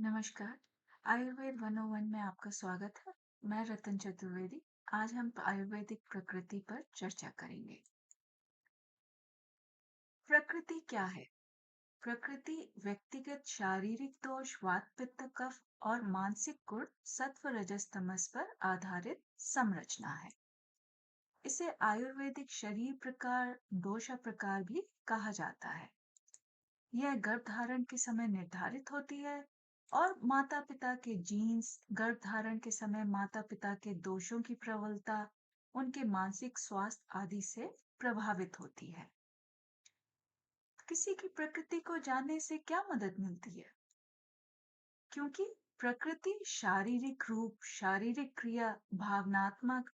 नमस्कार। आयुर्वेद 101 में आपका स्वागत है। मैं रतन चतुर्वेदी। आज हम आयुर्वेदिक प्रकृति पर चर्चा करेंगे। प्रकृति क्या है? प्रकृति व्यक्तिगत शारीरिक दोष, वात, पित्त, कफ और मानसिक गुण सत्व, रजस, तमस पर आधारित संरचना है। इसे आयुर्वेदिक शरीर प्रकार, दोषा प्रकार भी कहा जाता है। यह गर्भधारण के समय निर्धारित होती है और माता-पिता के जीन्स, गर्भधारण के समय माता-पिता के दोषों की प्रबलता, उनके मानसिक स्वास्थ्य आदि से प्रभावित होती है। किसी की प्रकृति को जानने से क्या मदद मिलती है? क्योंकि प्रकृति शारीरिक रूप, शारीरिक क्रिया, भावनात्मक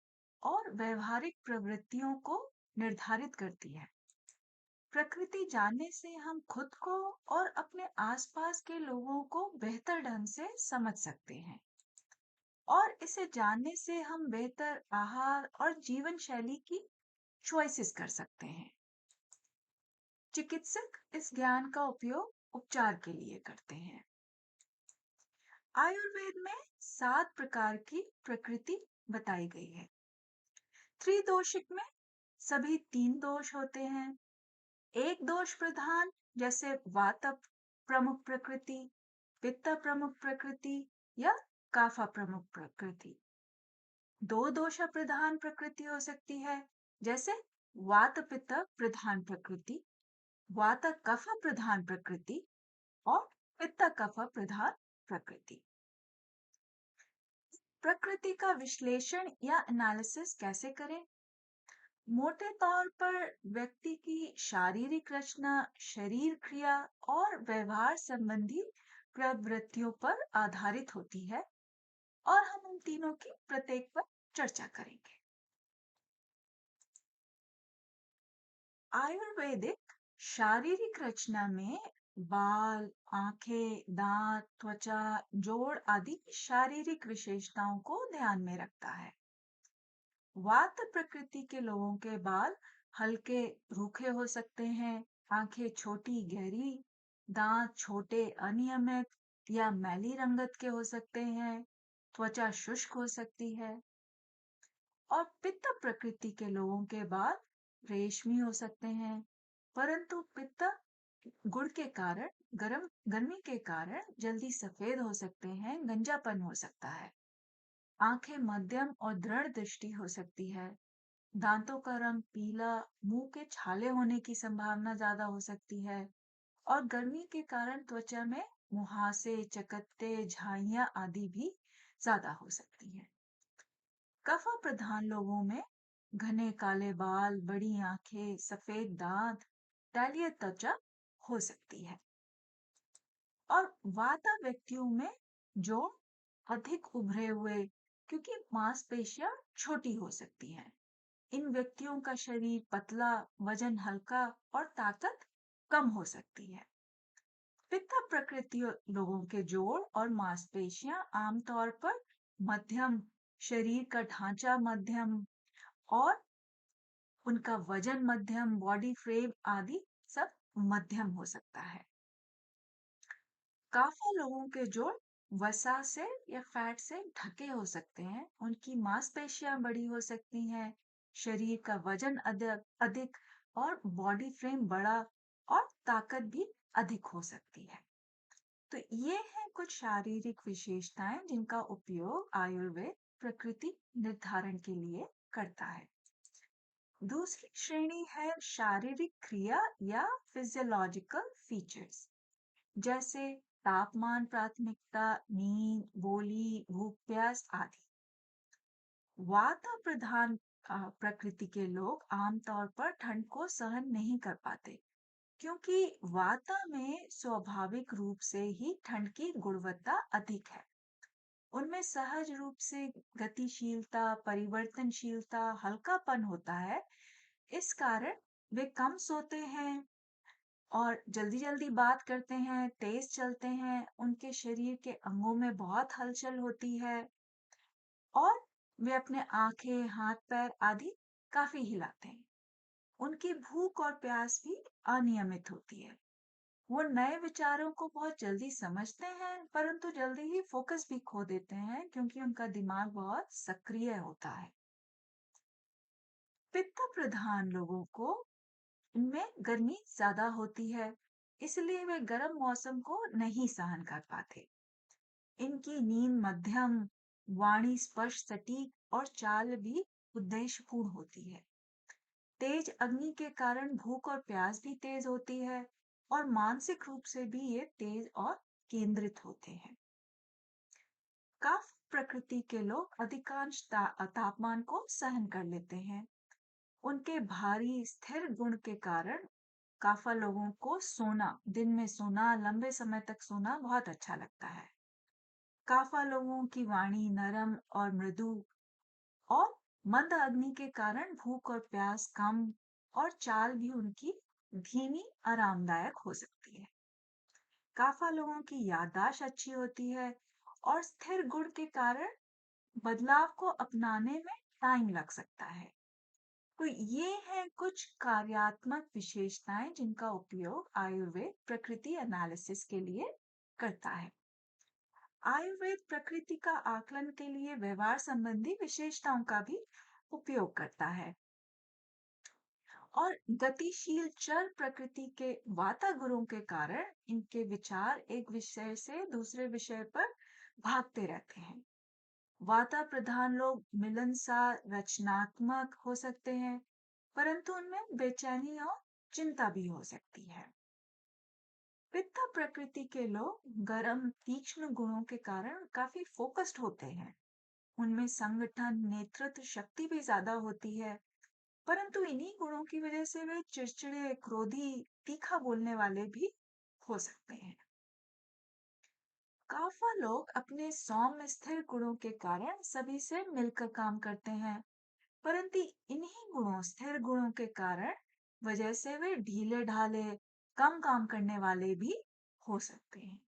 और व्यवहारिक प्रवृत्तियों को निर्धारित करती है। प्रकृति जानने से हम खुद को और अपने आसपास के लोगों को बेहतर ढंग से समझ सकते हैं और इसे जानने से हम बेहतर आहार और जीवन शैली की चॉइसेस कर सकते हैं। चिकित्सक इस ज्ञान का उपयोग उपचार के लिए करते हैं। आयुर्वेद में 7 प्रकार की प्रकृति बताई गई है। त्रिदोषिक में सभी 3 दोष होते हैं। एक दोष प्रधान जैसे वात प्रमुख प्रकृति, पित्त प्रमुख प्रकृति या काफा प्रमुख प्रकृति। दो दोषा प्रधान प्रकृति हो सकती है जैसे वात पित्त प्रधान प्रकृति, वात कफ प्रधान प्रकृति और पित्त कफ प्रधान प्रकृति। प्रकृति का विश्लेषण या एनालिसिस कैसे करें? मोटे तौर पर व्यक्ति की शारीरिक रचना, शरीर क्रिया और व्यवहार संबंधी प्रवृत्तियों पर आधारित होती है और हम उन तीनों की प्रत्येक पर चर्चा करेंगे। आयुर्वेदिक शारीरिक रचना में बाल, आंखें, दांत, त्वचा, जोड़ आदि शारीरिक विशेषताओं को ध्यान में रखता है। वात प्रकृति के लोगों के बाल हल्के रूखे हो सकते हैं, आंखें छोटी गहरी, दांत छोटे अनियमित या मैली रंगत के हो सकते हैं, त्वचा शुष्क हो सकती है। और पित्त प्रकृति के लोगों के बाल रेशमी हो सकते हैं, परंतु पित्त गुण के कारण गर्मी के कारण जल्दी सफेद हो सकते हैं, गंजापन हो सकता है। आंखें मध्यम और दृढ़ दृष्टि हो सकती है। दांतों का रंग पीला, मुंह के छाले होने की संभावना ज्यादा हो सकती है और गर्मी के कारण त्वचा में मुहासे, चकत्ते, झाइयां आदि भी ज्यादा हो सकती हैं। कफा प्रधान लोगों में घने काले बाल, बड़ी आंखें, सफेद दांत, तैलीय त्वचा हो सकती है। और वाता व्यक्तियों में जो अधिक उभरे हुए, क्योंकि मांसपेशियां छोटी हो सकती हैं। इन व्यक्तियों का शरीर पतला, वजन हल्का और ताकत कम हो सकती है। पित्त प्रकृति लोगों के जोड़ और मांसपेशियां आमतौर पर मध्यम, शरीर का ढांचा मध्यम और उनका वजन मध्यम, बॉडी फ्रेम आदि सब मध्यम हो सकता है। काफा लोगों के जोड़ वसा से या फैट से ढके हो सकते हैं, उनकी मांसपेशियां बड़ी हो सकती हैं, शरीर का वजन अधिक अधिक और बॉडी फ्रेम बड़ा और ताकत भी अधिक हो सकती है। तो ये हैं कुछ शारीरिक विशेषताएं जिनका उपयोग आयुर्वेद प्रकृति निर्धारण के लिए करता है। दूसरी श्रेणी है शारीरिक क्रिया या फिजियोलॉजिकल फीचर्स, जैसे तापमान, प्राथमिकता, नींद, बोली, भूख प्यास आदि। वाता प्रधान प्रकृति के लोग आमतौर पर ठंड को सहन नहीं कर पाते, क्योंकि वाता में स्वाभाविक रूप से ही ठंड की गुणवत्ता अधिक है। उनमें सहज रूप से गतिशीलता, परिवर्तनशीलता, हल्कापन होता है। इस कारण वे कम सोते हैं और जल्दी-जल्दी बात करते हैं, तेज चलते हैं, उनके शरीर के अंगों में बहुत हलचल होती है और वे अपने आंखें, हाथ-पैर आदि काफी हिलाते हैं। उनकी भूख और प्यास भी अनियमित होती है। वो नए विचारों को बहुत जल्दी समझते हैं, परंतु जल्दी ही फोकस भी खो देते हैं क्योंकि उनका दिमाग बहुत सक्रिय होता है। पित्त प्रधान लोगों को इनमें गर्मी ज्यादा होती है, इसलिए वे गर्म मौसम को नहीं सहन कर पाते। इनकी नींद मध्यम, वाणी स्पष्ट, सटीक और चाल भी उद्देश्यपूर्ण होती है। तेज अग्नि के कारण भूख और प्यास भी तेज होती है और मानसिक रूप से भी ये तेज और केंद्रित होते हैं। कफ प्रकृति के लोग अधिकांश तापमान को सहन कर लेते हैं। उनके भारी स्थिर गुण के कारण काफा लोगों को सोना, दिन में सोना, लंबे समय तक सोना बहुत अच्छा लगता है। काफा लोगों की वाणी नरम और मृदु और मंद अग्नि के कारण भूख और प्यास कम और चाल भी उनकी धीमी आरामदायक हो सकती है। काफा लोगों की याददाश्त अच्छी होती है और स्थिर गुण के कारण बदलाव को अपनाने में टाइम लग सकता है। तो ये हैं कुछ कार्यात्मक विशेषताएं जिनका उपयोग आयुर्वेद प्रकृति एनालिसिस के लिए करता है। आयुर्वेद प्रकृति का आकलन के लिए व्यवहार संबंधी विशेषताओं का भी उपयोग करता है और गतिशील चर प्रकृति के वातागुणों के कारण इनके विचार एक विषय से दूसरे विषय पर भागते रहते हैं। वाता प्रधान लोग मिलनसार, रचनात्मक हो सकते हैं, परंतु उनमें बेचैनी और चिंता भी हो सकती है। पित्त प्रकृति के लोग गर्म, तीक्ष्ण गुणों के कारण काफी फोकस्ड होते हैं। उनमें संगठन, नेतृत्व शक्ति भी ज्यादा होती है, परंतु इन्हीं गुणों की वजह से वे चिड़चिड़े, क्रोधी, तीखा बोलने वाले भी हो सकते हैं। काफा लोग अपने सौम्य स्थिर गुणों के कारण सभी से मिलकर काम करते हैं, परंतु इन्हीं गुणों, स्थिर गुणों के कारण वजह से वे ढीले ढाले, कम काम करने वाले भी हो सकते हैं।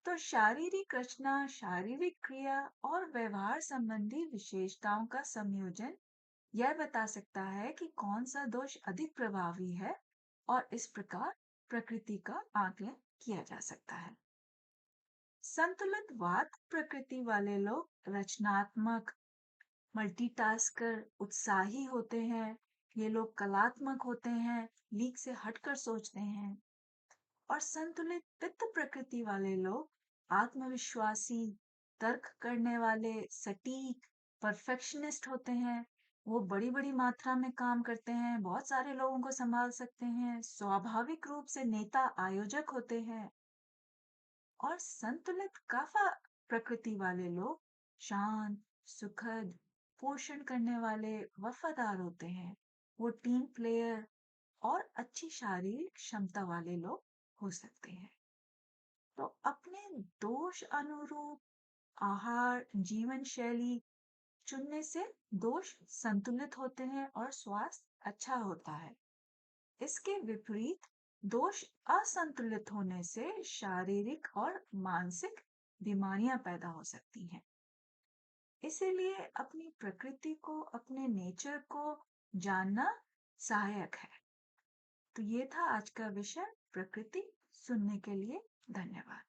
तो शारीरिक रचना, शारीरिक क्रिया और व्यवहार संबंधी विशेषताओं का संयोजन यह बता सकता है कि कौन सा दोष अधिक प्रभावी है और इस प्रकार प्रकृति का आकलन किया जा सकता है। संतुलित वात प्रकृति वाले लोग रचनात्मक, मल्टीटास्कर, उत्साही होते हैं। ये लोग कलात्मक होते हैं, लीक से हटकर सोचते हैं। और संतुलित पित्त प्रकृति वाले लोग आत्मविश्वासी, तर्क करने वाले, सटीक, परफेक्शनिस्ट होते हैं। वो बड़ी बड़ी मात्रा में काम करते हैं, बहुत सारे लोगों को संभाल सकते हैं, स्वाभाविक रूप से नेता आयोजक होते हैं। और संतुलित काफा प्रकृति वाले लोग शांत, सुखद, पोषण करने वाले, वफादार होते हैं। वो टीम प्लेयर और अच्छी शारीरिक क्षमता वाले लोग हो सकते हैं। तो अपने दोष अनुरूप आहार, जीवन शैली चुनने से दोष संतुलित होते हैं और स्वास्थ्य अच्छा होता है। इसके विपरीत दोष असंतुलित होने से शारीरिक और मानसिक बीमारियां पैदा हो सकती हैं। इसीलिए अपनी प्रकृति को, अपने नेचर को जानना सहायक है। तो ये था आज का विषय प्रकृति। सुनने के लिए धन्यवाद।